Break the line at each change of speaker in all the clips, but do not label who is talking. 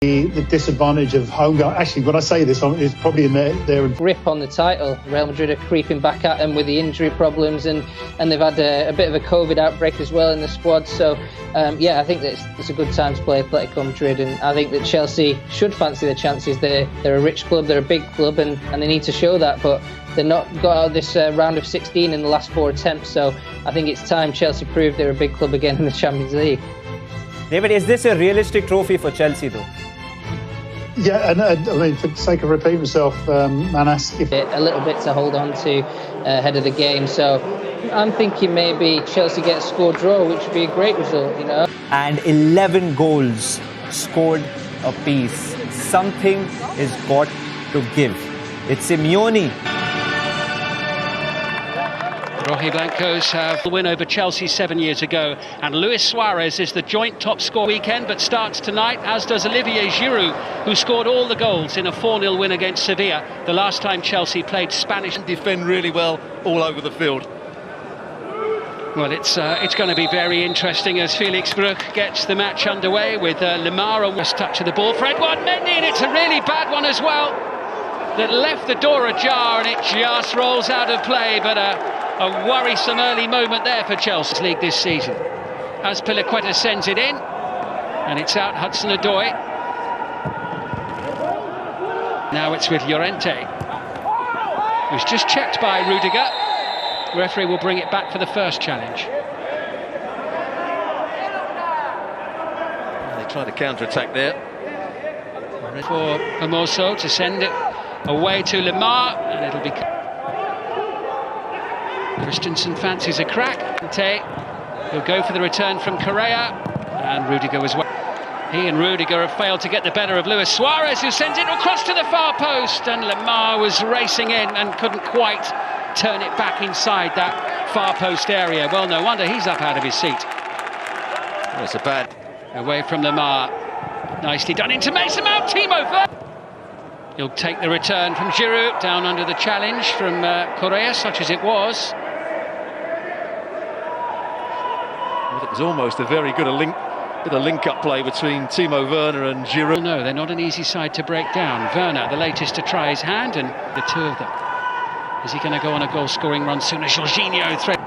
The disadvantage of home goal. Actually, when I say this, it's probably in their
grip on the title. Real Madrid are creeping back at them with the injury problems, and they've had a bit of a COVID outbreak as well in the squad. So, yeah, I think that it's a good time to play Atletico Madrid, and I think that Chelsea should fancy their chances. They're a rich club, they're a big club, and they need to show that. But they've not got out of this round of 16 in the last 4 attempts. So I think it's time Chelsea prove they're a big club again in the Champions League.
David, is this a realistic trophy for Chelsea, though?
Yeah, and I mean, for the sake of repeating myself, Manas, if
a little bit to hold on to ahead of the game. So I'm thinking maybe Chelsea get a score draw, which would be a great result, you know.
And 11 goals scored apiece. Something is got to give. It's Simeone.
Rojiblancos have the win over Chelsea 7 years ago, and Luis Suarez is the joint top scorer weekend, but starts tonight, as does Olivier Giroud, who scored all the goals in a 4-0 win against Sevilla, the last time Chelsea played Spanish.
And defend really well all over the field.
Well, it's going to be very interesting as Felix Bruch gets the match underway with Lemar on first touch of the ball for Edouard Mendy, and it's a really bad one as well that left the door ajar, and it just rolls out of play, but a worrisome early moment there for Chelsea League this season. As Pilaqueta sends it in, and it's out Hudson-Odoi. Now it's with Llorente, who's just checked by Rudiger. The referee will bring it back for the first challenge.
They tried to counter-attack there.
For Hermoso to send it away to Lemar, and it'll be... Christensen fancies a crack. He'll go for the return from Correa, and Rudiger was well. He and Rudiger have failed to get the better of Luis Suarez, who sends it across to the far post, and Lemar was racing in and couldn't quite turn it back inside that far post area. Well, no wonder he's up out of his seat.
Well, it's a bad...
Away from Lemar. Nicely done into Mason Mount. Timo Werner. He'll take the return from Giroud, down under the challenge from Correa, such as it was.
Well, it was almost a very good bit of link-up play between Timo Werner and Giroud.
No, they're not an easy side to break down. Werner, the latest to try his hand, and the two of them. Is he going to go on a goal-scoring run soon as Jorginho threat?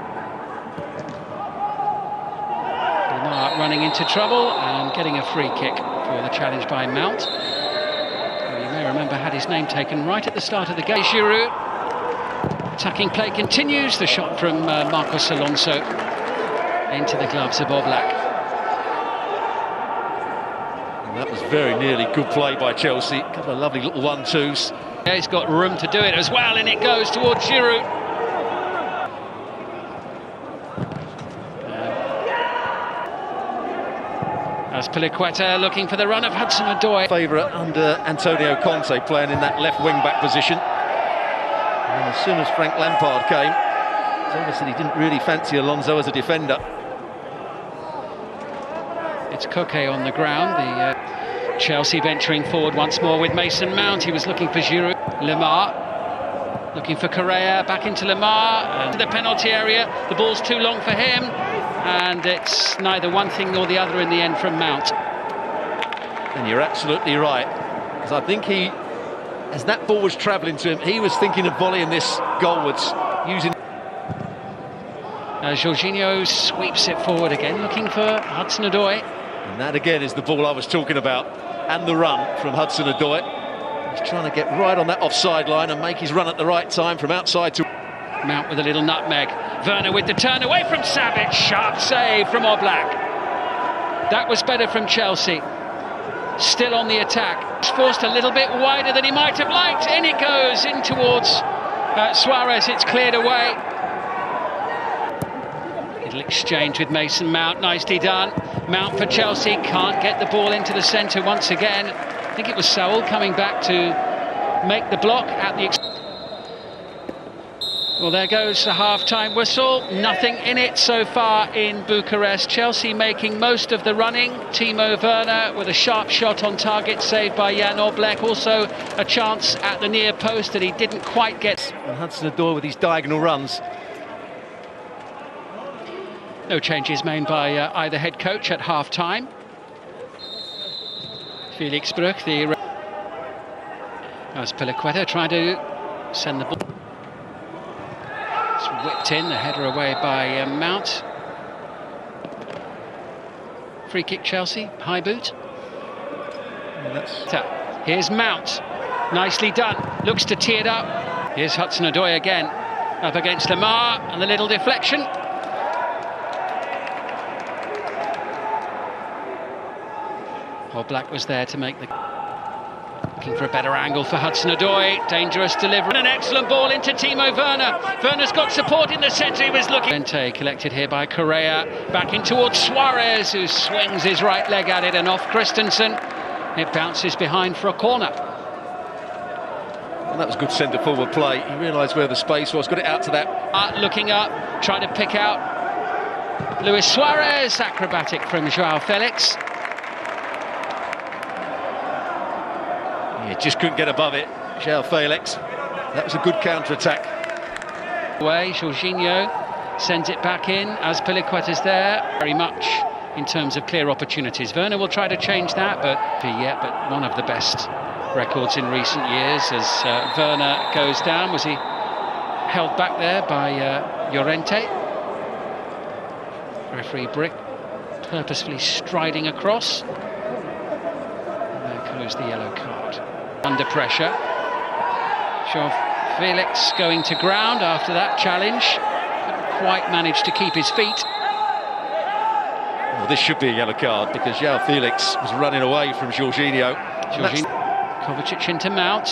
Lemar running into trouble and getting a free kick for the challenge by Mount. You may remember had his name taken right at the start of the game. Giroud. Attacking play continues. The shot from Marcos Alonso into the gloves of Oblak.
And that was very nearly good play by Chelsea. A couple of lovely little 1-2s.
Yeah, he's got room to do it as well, and it goes towards Giroud. As Pilaqueta looking for the run of Hudson-Odoi.
Favourite under Antonio Conte, playing in that left wing-back position. And as soon as Frank Lampard came, it's obvious that he didn't really fancy Alonso as a defender.
It's Koke on the ground, the Chelsea venturing forward once more with Mason Mount. He was looking for Giroud. Lemar looking for Correa, back into Lemar, and the penalty area. The ball's too long for him, and it's neither one thing nor the other in the end from Mount.
And you're absolutely right, because I think as that ball was travelling to him, he was thinking of volleying this goalwards, using...
Jorginho sweeps it forward again, looking for Hudson-Odoi.
And that again is the ball I was talking about, and the run from Hudson-Odoi. He's trying to get right on that offside line and make his run at the right time from outside to...
Mount with a little nutmeg. Werner with the turn away from Savic. Sharp save from Oblak. That was better from Chelsea. Still on the attack. He's forced a little bit wider than he might have liked. In it goes, in towards Suarez. It's cleared away. Little exchange with Mason Mount. Nicely done. Mount for Chelsea. Can't get the ball into the centre once again. I think it was Saul coming back to make the block at the... Well, there goes the half-time whistle. Nothing in it so far in Bucharest. Chelsea making most of the running. Timo Werner with a sharp shot on target, saved by Jan Oblak. Also a chance at the near post that he didn't quite get.
And Hudson-Odoi with his diagonal runs.
No changes made by either head coach at half-time. Felix Bruch, the as Piliqueta trying to send the ball. It's whipped in, the header away by Mount. Free kick Chelsea, high boot. Here's Mount, nicely done, looks to tee it up. Here's Hudson-Odoi again, up against Lamar, and the little deflection. Black was there to make the... Looking for a better angle for Hudson-Odoi, dangerous delivery. And an excellent ball into Timo Werner. Werner's got support in the centre, he was looking... Llorente collected here by Correa, back in towards Suarez, who swings his right leg at it and off Christensen. It bounces behind for a corner.
Well, that was good centre-forward play. He realised where the space was, got it out to that.
Looking up, trying to pick out Luis Suarez. Acrobatic from Joao Felix.
Yeah, just couldn't get above it, Joao Felix. That was a good counter-attack.
Away, Jorginho sends it back in as Piliqueta's there. Very much in terms of clear opportunities. Werner will try to change that, but one of the best records in recent years as Werner goes down. Was he held back there by Llorente? Referee Brick purposefully striding across. And there goes the yellow card. Under pressure. Joao Felix going to ground after that challenge. Couldn't quite manage to keep his feet.
Well, this should be a yellow card because Joao Felix was running away from Jorginho.
Kovacic into Mount.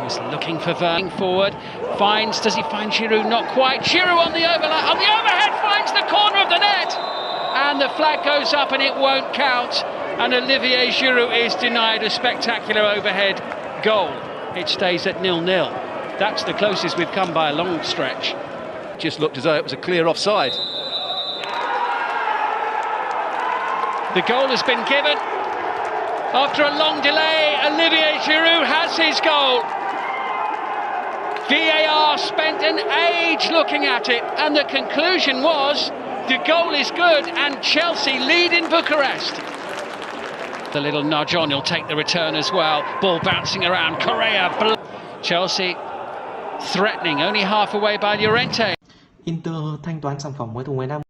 He's looking for Werner forward. Does he find Giroud? Not quite. Giroud on the overhead finds the corner of the net. And the flag goes up and it won't count. And Olivier Giroud is denied a spectacular overhead goal. It stays at 0-0. That's the closest we've come by a long stretch.
Just looked as though it was a clear offside.
The goal has been given. After a long delay, Olivier Giroud has his goal. VAR spent an age looking at it, and the conclusion was the goal is good and Chelsea lead in Bucharest. The little nudge on, he'll take the return as well. Ball bouncing around, Correa. Chelsea threatening, only half away by Llorente.
Inter thanh toán sản phẩm mới thùng 10 năm